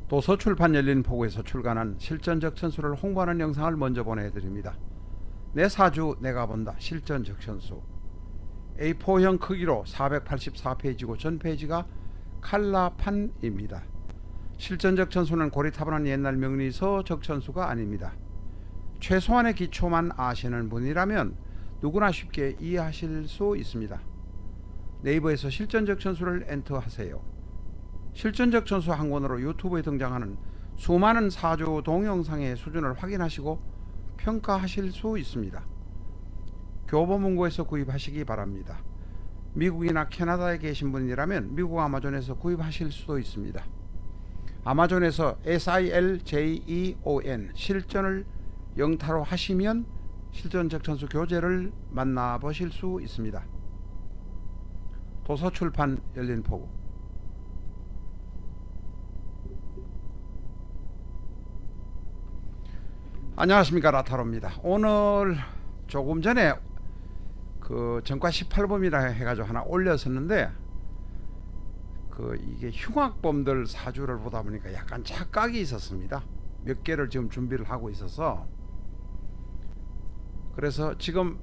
도서출판 열린포구에서 출간한 실전적 천수를 홍보하는 영상을 먼저 보내드립니다. 내 사주 내가 본다 실전적 천수. A4형 크기로 484페이지고 전페이지가 칼라판입니다. 실전적 천수는 고리타분한 옛날 명리서 적천수가 아닙니다. 최소한의 기초만 아시는 분이라면 누구나 쉽게 이해하실 수 있습니다. 네이버에서 실전적 천수를 엔터하세요. 실전적 천수 한 권으로 유튜브에 등장하는 수많은 사주 동영상의 수준을 확인하시고 평가하실 수 있습니다. 교보문고에서 구입하시기 바랍니다. 미국이나 캐나다에 계신 분이라면 미국 아마존에서 구입하실 수도 있습니다. 아마존에서 SILJEON 실전을 영타로 하시면 실전적 천수 교재를 만나보실 수 있습니다. 도서출판 열린포구. 안녕하십니까, 라타로입니다. 오늘 조금 전에 그 전과 18범이라 해가지고 하나 올렸었는데 이게 흉악범들 사주를 보다 보니까 약간 착각이 있었습니다. 몇 개를 지금 준비를 하고 있어서 그래서 지금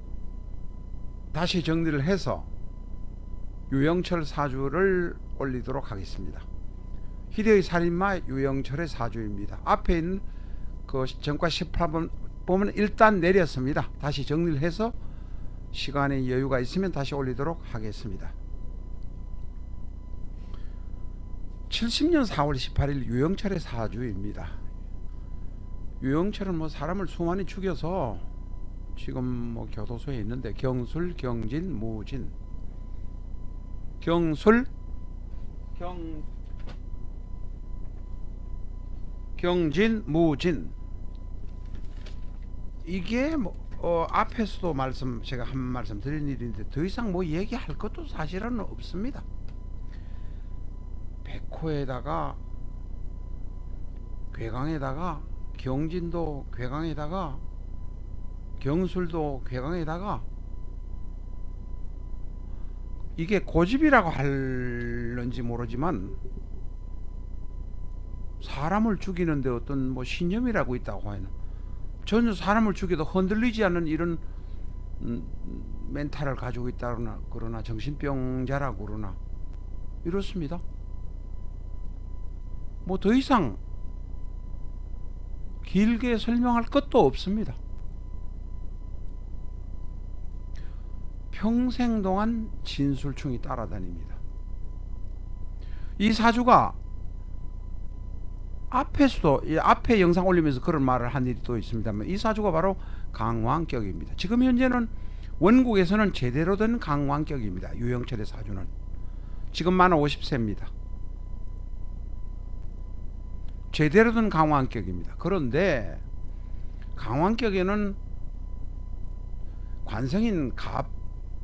다시 정리를 해서 유영철 사주를 올리도록 하겠습니다. 희대의 살인마 유영철의 사주입니다. 앞에 있는 그 전과 18범은 일단 내렸습니다. 다시 정리를 해서 시간의 여유가 있으면 다시 올리도록 하겠습니다. 70년 4월 18일 유영철의 사주입니다. 유영철은 사람을 수많이 죽여서 지금 교도소에 있는데 경술, 경진, 무진. 경술, 경진, 무진. 이게 앞에서도 제가 한 말씀 드린 일인데 더 이상 얘기할 것도 사실은 없습니다. 백호에다가 괴강에다가 경진도 괴강에다가 경술도 괴강에다가 이게 고집이라고 할런지 모르지만 사람을 죽이는데 어떤 신념이라고 있다고 하는, 전혀 사람을 죽여도 흔들리지 않는 이런 멘탈을 가지고 있다거나 그러나 정신병자라고 그러나 이렇습니다. 더 이상 길게 설명할 것도 없습니다. 평생 동안 진술충이 따라다닙니다. 이 사주가 앞에 영상 올리면서 그런 말을 한 일이 또 있습니다만 이 사주가 바로 강왕격입니다. 지금 현재는 원국에서는 제대로 된 강왕격입니다. 유영철의 사주는 지금 만 50세입니다. 제대로 된 강왕격입니다. 그런데 강왕격에는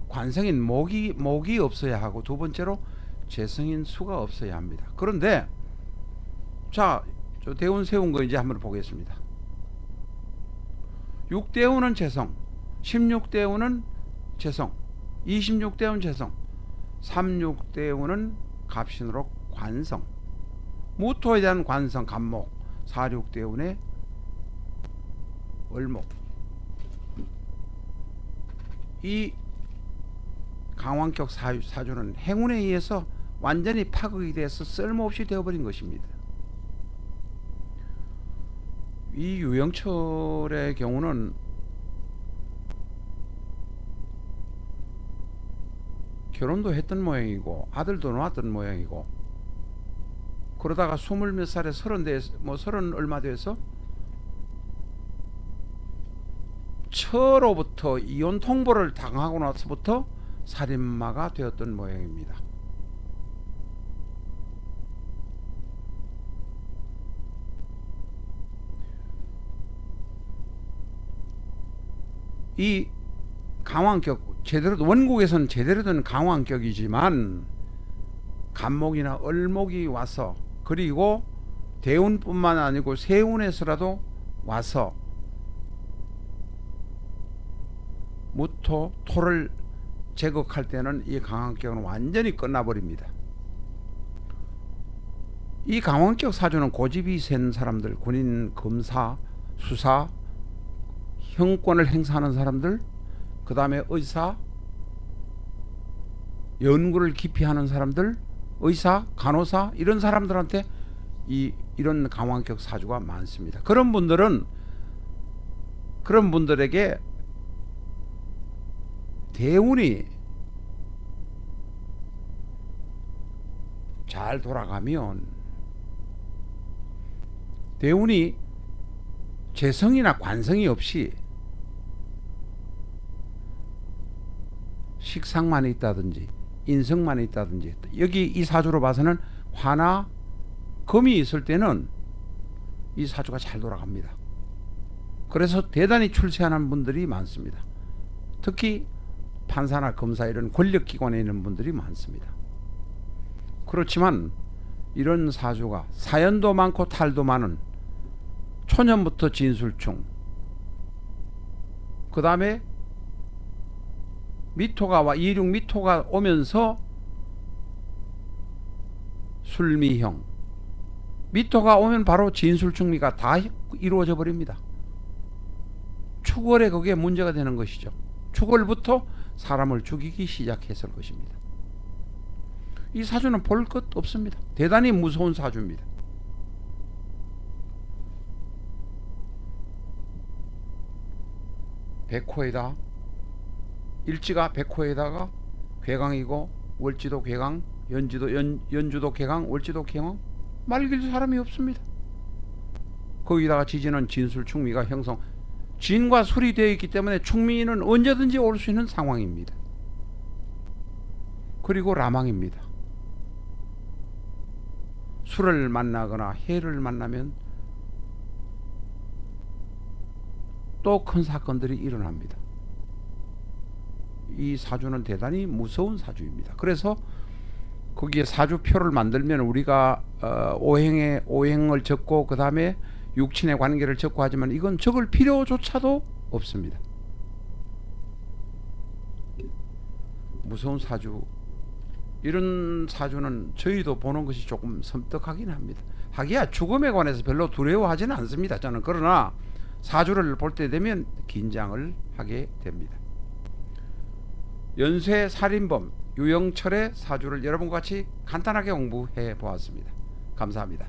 관성인 목이 없어야 하고 두 번째로 재성인 수가 없어야 합니다. 그런데 자, 저 대운 세운 거 이제 한번 보겠습니다. 6대운은 재성, 16대운은 재성, 26대운 재성, 36대운은 갑신으로 관성, 무토에 대한 관성 갑목, 46대운의 을목. 이 강왕격 사주는 행운에 의해서 완전히 파극이 돼서 쓸모없이 되어버린 것입니다. 이 유영철의 경우는 결혼도 했던 모양이고 아들도 낳았던 모양이고 그러다가 20몇 살에 30 얼마 돼서 처로부터 이혼 통보를 당하고 나서부터 살인마가 되었던 모양입니다. 이 강왕격, 원국에서는 제대로 된 강왕격이지만 간목이나 을목이 와서, 그리고 대운뿐만 아니고 세운에서라도 와서 무토, 토를 제거할 때는 이 강왕격은 완전히 끝나버립니다. 이 강원격 사주는 고집이 센 사람들, 군인, 검사, 수사, 형권을 행사하는 사람들, 그 다음에 의사, 연구를 깊이 하는 사람들, 의사, 간호사 이런 사람들한테 이런 강원격 사주가 많습니다. 그런 분들에게 대운이 잘 돌아가면, 대운이 재성이나 관성이 없이 식상만 있다든지 인성만 있다든지, 여기 이 사주로 봐서는 화나 금이 있을 때는 이 사주가 잘 돌아갑니다. 그래서 대단히 출세하는 분들이 많습니다. 특히 판사나 검사 이런 권력기관에 있는 분들이 많습니다. 그렇지만 이런 사주가 사연도 많고 탈도 많은 초년부터 진술충, 그 다음에 미토가 이륙 미토가 오면서 술미형, 미토가 오면 바로 진술충미가 다 이루어져 버립니다. 축월에 그게 문제가 되는 것이죠. 축월부터 사람을 죽이기 시작했을 것입니다. 이 사주는 볼 것 없습니다. 대단히 무서운 사주입니다. 백호에다 일지가 백호에다가 괴강이고, 월지도 괴강, 연주도 괴강, 월지도 괴강, 말길 사람이 없습니다. 거기다가 지지는 진술 충미가 형성, 진과 술이 되어 있기 때문에 충미는 언제든지 올 수 있는 상황입니다. 그리고 라망입니다. 술을 만나거나 해를 만나면 또 큰 사건들이 일어납니다. 이 사주는 대단히 무서운 사주입니다. 그래서 거기에 사주표를 만들면 우리가 오행을 적고 그 다음에 육친의 관계를 적고 하지만 이건 적을 필요조차도 없습니다. 무서운 사주, 이런 사주는 저희도 보는 것이 조금 섬뜩하긴 합니다. 하기야 죽음에 관해서 별로 두려워하지는 않습니다. 저는. 그러나 사주를 볼 때 되면 긴장을 하게 됩니다. 연쇄 살인범 유영철의 사주를 여러분과 같이 간단하게 공부해 보았습니다. 감사합니다.